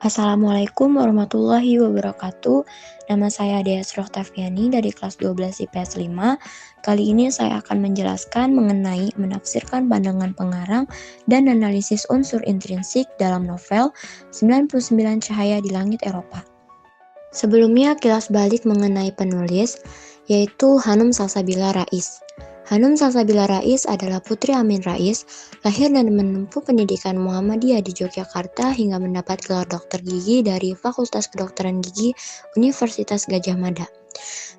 Assalamualaikum warahmatullahi wabarakatuh. Nama saya Dea Sroktaviani dari kelas 12 IPS 5. Kali ini saya akan menjelaskan mengenai menafsirkan pandangan pengarang dan analisis unsur intrinsik dalam novel 99 Cahaya di Langit Eropa. Sebelumnya kilas balik mengenai penulis, yaitu Hanum Salsabila Rais. Hanum Salsabila Rais adalah putri Amin Rais, lahir dan menempuh pendidikan Muhammadiyah di Yogyakarta hingga mendapat gelar dokter gigi dari Fakultas Kedokteran Gigi Universitas Gadjah Mada.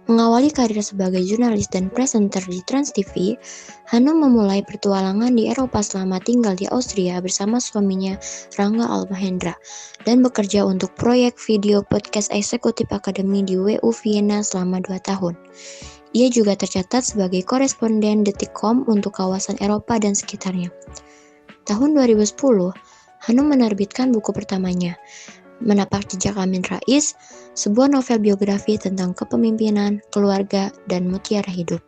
Mengawali karir sebagai jurnalis dan presenter di Trans TV, Hanum memulai pertualangan di Eropa selama tinggal di Austria bersama suaminya Rangga Almahendra dan bekerja untuk proyek video podcast eksekutif akademi di WU Vienna selama 2 tahun. Ia juga tercatat sebagai koresponden Detikcom untuk kawasan Eropa dan sekitarnya. Tahun 2010, Hanum menerbitkan buku pertamanya, Menapak Jejak Amin Rais, sebuah novel biografi tentang kepemimpinan, keluarga, dan mutiara hidup.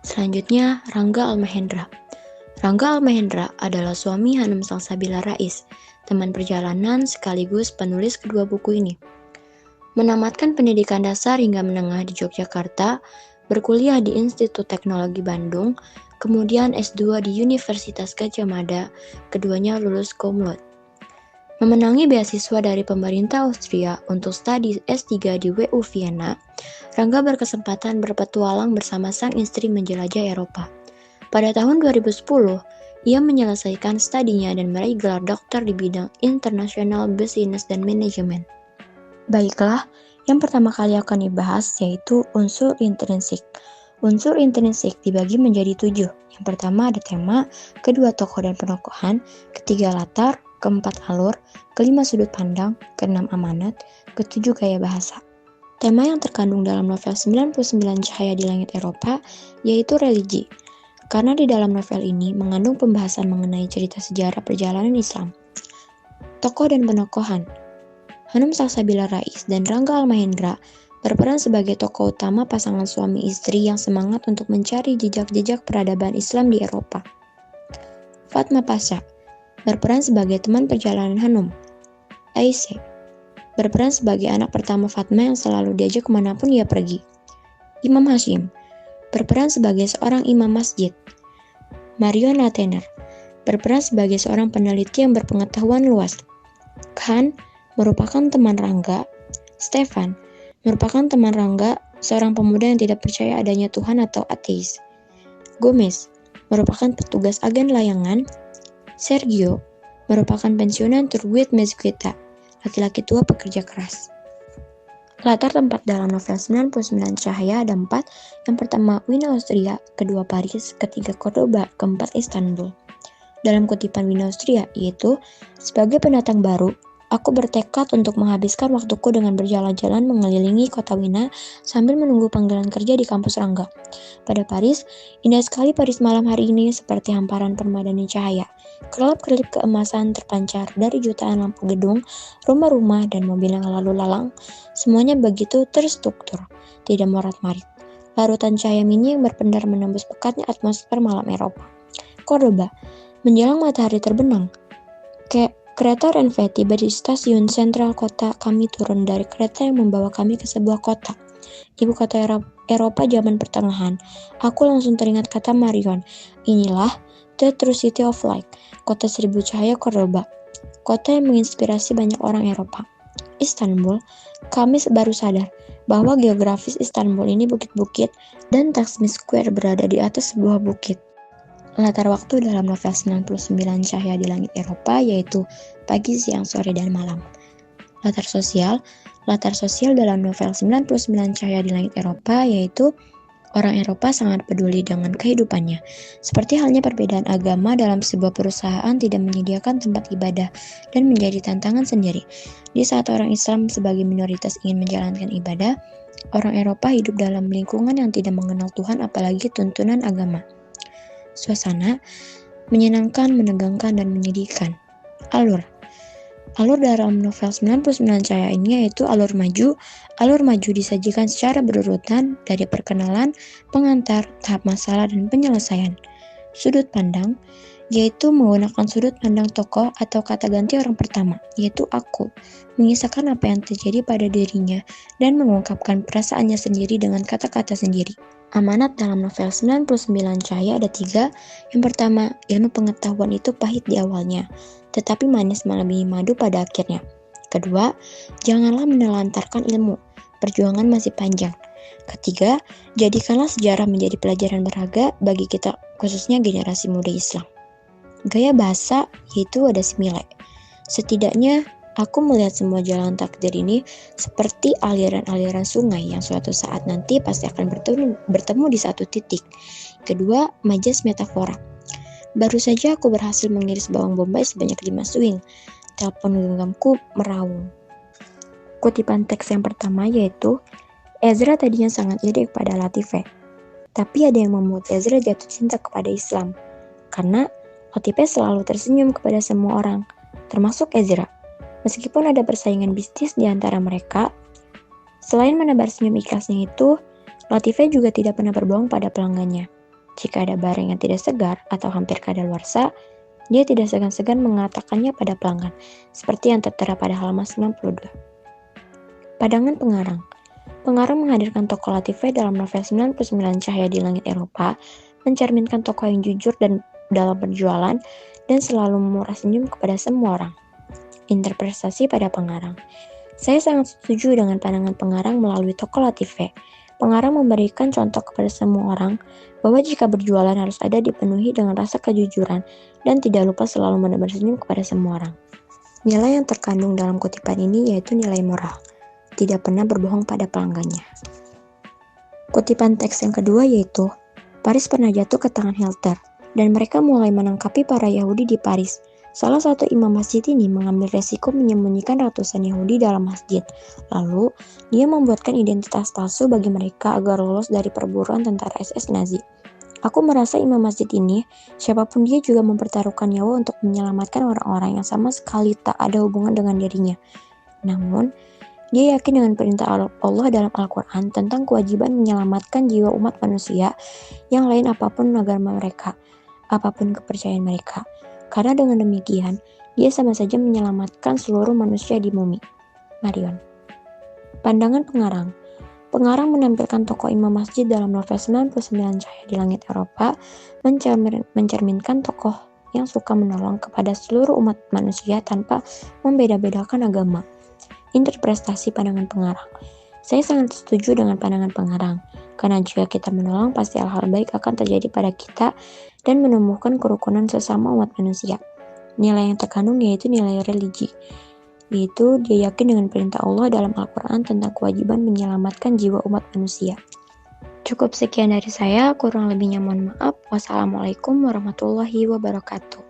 Selanjutnya, Rangga Almahendra. Rangga Almahendra adalah suami Hanum Salsabila Rais, teman perjalanan sekaligus penulis kedua buku ini. Menamatkan pendidikan dasar hingga menengah di Yogyakarta, berkuliah di Institut Teknologi Bandung, kemudian S2 di Universitas Gadjah Mada, keduanya lulus cum laude. Memenangi beasiswa dari pemerintah Austria untuk studi S3 di WU Vienna, Rangga berkesempatan berpetualang bersama sang istri menjelajah Eropa. Pada tahun 2010, ia menyelesaikan studinya dan meraih gelar doktor di bidang International Business dan Management. Baiklah, yang pertama kali akan dibahas yaitu unsur intrinsik. Unsur intrinsik dibagi menjadi 7. Yang pertama ada tema, kedua tokoh dan penokohan, ketiga latar, keempat alur, kelima sudut pandang, keenam amanat, ketujuh gaya bahasa. Tema yang terkandung dalam novel 99 Cahaya di Langit Eropa yaitu religi. Karena di dalam novel ini mengandung pembahasan mengenai cerita sejarah perjalanan Islam. Tokoh dan penokohan. Hanum Salsabila Rais dan Rangga Almahendra berperan sebagai tokoh utama pasangan suami istri yang semangat untuk mencari jejak-jejak peradaban Islam di Eropa. Fatma Pasha berperan sebagai teman perjalanan Hanum. Aisyah berperan sebagai anak pertama Fatma yang selalu diajak kemanapun ia pergi. Imam Hashim berperan sebagai seorang imam masjid. Marion Latener berperan sebagai seorang peneliti yang berpengetahuan luas. Khan merupakan teman Rangga. Stefan merupakan teman Rangga, seorang pemuda yang tidak percaya adanya Tuhan atau ateis. Gomez merupakan petugas agen layangan. Sergio merupakan pensiunan Turguet Mezquita, laki-laki tua pekerja keras. Latar tempat dalam novel 99 Cahaya ada 4. Yang pertama Wina Austria, kedua Paris, ketiga Cordoba, keempat Istanbul. Dalam kutipan Wina Austria yaitu, sebagai pendatang baru, aku bertekad untuk menghabiskan waktuku dengan berjalan-jalan mengelilingi kota Wina sambil menunggu panggilan kerja di kampus Rangga. Pada Paris, indah sekali Paris malam hari ini seperti hamparan permadani cahaya. Kelap-kelip keemasan terpancar dari jutaan lampu gedung, rumah-rumah, dan mobil yang lalu lalang. Semuanya begitu terstruktur, tidak morat-marit. Larutan cahaya mini yang berpendar menembus pekatnya atmosfer malam Eropa. Cordoba, menjelang matahari terbenam. Kereta Renfe tiba di stasiun sentral kota. Kami turun dari kereta yang membawa kami ke sebuah kota, ibu kota Eropa zaman pertengahan. Aku langsung teringat kata Marion. Inilah the true city of light, kota seribu cahaya Cordoba, kota yang menginspirasi banyak orang Eropa. Istanbul, kami baru sadar bahwa geografis Istanbul ini bukit-bukit dan Taksim Square berada di atas sebuah bukit. Latar waktu dalam novel 99 Cahaya di Langit Eropa yaitu pagi, siang, sore, dan malam. Latar sosial dalam novel 99 Cahaya di Langit Eropa yaitu orang Eropa sangat peduli dengan kehidupannya. Seperti halnya perbedaan agama dalam sebuah perusahaan tidak menyediakan tempat ibadah dan menjadi tantangan sendiri. Di saat orang Islam sebagai minoritas ingin menjalankan ibadah, orang Eropa hidup dalam lingkungan yang tidak mengenal Tuhan apalagi tuntunan agama. Suasana menyenangkan, menegangkan, dan menyedihkan. Alur dalam novel 99 Cahaya ini yaitu alur maju. Alur maju disajikan secara berurutan dari perkenalan, pengantar, tahap masalah, dan penyelesaian. Sudut pandang yaitu menggunakan sudut pandang tokoh atau kata ganti orang pertama, yaitu aku, mengisahkan apa yang terjadi pada dirinya dan mengungkapkan perasaannya sendiri dengan kata-kata sendiri. Amanat dalam novel 99 Cahaya ada 3. Yang pertama, ilmu pengetahuan itu pahit di awalnya, tetapi manis melebihi madu pada akhirnya. Kedua, janganlah menelantarkan ilmu, perjuangan masih panjang. Ketiga, jadikanlah sejarah menjadi pelajaran berharga bagi kita, khususnya generasi muda Islam. Gaya bahasa yaitu ada semilai. Setidaknya, aku melihat semua jalan takdir ini seperti aliran-aliran sungai yang suatu saat nanti pasti akan bertemu di satu titik. Kedua, majas metafora. Baru saja aku berhasil mengiris bawang bombay sebanyak 5 swing. Telepon genggamku meraung. Kutipan teks yang pertama yaitu, Ezra tadinya sangat iri kepada Latife, tapi ada yang membuat Ezra jatuh cinta kepada Islam, karena Latife selalu tersenyum kepada semua orang, termasuk Ezra. Meskipun ada persaingan bisnis di antara mereka, selain menebar senyum ikhlasnya itu, Latife juga tidak pernah berbohong pada pelanggannya. Jika ada barang yang tidak segar atau hampir kadaluarsa, dia tidak segan-segan mengatakannya pada pelanggan, seperti yang tertera pada halaman 92. Pandangan pengarang. Pengarang menghadirkan tokoh Latife dalam novel 99 Cahaya di Langit Eropa, mencerminkan tokoh yang jujur dan dalam perjualan dan selalu memurah senyum kepada semua orang. Interpretasi pada pengarang. Saya sangat setuju dengan pandangan pengarang melalui tokoh Latife. Pengarang memberikan contoh kepada semua orang bahwa jika berjualan harus ada dipenuhi dengan rasa kejujuran dan tidak lupa selalu menebar senyum kepada semua orang. Nilai yang terkandung dalam kutipan ini yaitu nilai moral. Tidak pernah berbohong pada pelanggannya. Kutipan teks yang kedua yaitu, Paris pernah jatuh ke tangan Hitler, dan mereka mulai menangkapi para Yahudi di Paris. Salah satu imam masjid ini mengambil resiko menyembunyikan ratusan Yahudi dalam masjid. Lalu, dia membuatkan identitas palsu bagi mereka agar lolos dari perburuan tentara SS Nazi. Aku merasa imam masjid ini, siapapun dia juga mempertaruhkan nyawa untuk menyelamatkan orang-orang yang sama sekali tak ada hubungan dengan dirinya. Namun, dia yakin dengan perintah Allah dalam Al-Quran tentang kewajiban menyelamatkan jiwa umat manusia yang lain apapun agama mereka, apapun kepercayaan mereka. Karena dengan demikian, dia sama saja menyelamatkan seluruh manusia di bumi. Marion. Pandangan pengarang. Pengarang menampilkan tokoh imam masjid dalam novel 99 Cahaya di Langit Eropa, mencerminkan tokoh yang suka menolong kepada seluruh umat manusia tanpa membeda-bedakan agama. Interpretasi pandangan pengarang. Saya sangat setuju dengan pandangan pengarang, karena jika kita menolong, pasti hal-hal baik akan terjadi pada kita dan menumbuhkan kerukunan sesama umat manusia. Nilai yang terkandung yaitu nilai religi, yaitu dia yakin dengan perintah Allah dalam Al-Quran tentang kewajiban menyelamatkan jiwa umat manusia. Cukup sekian dari saya, kurang lebihnya mohon maaf. Wassalamualaikum warahmatullahi wabarakatuh.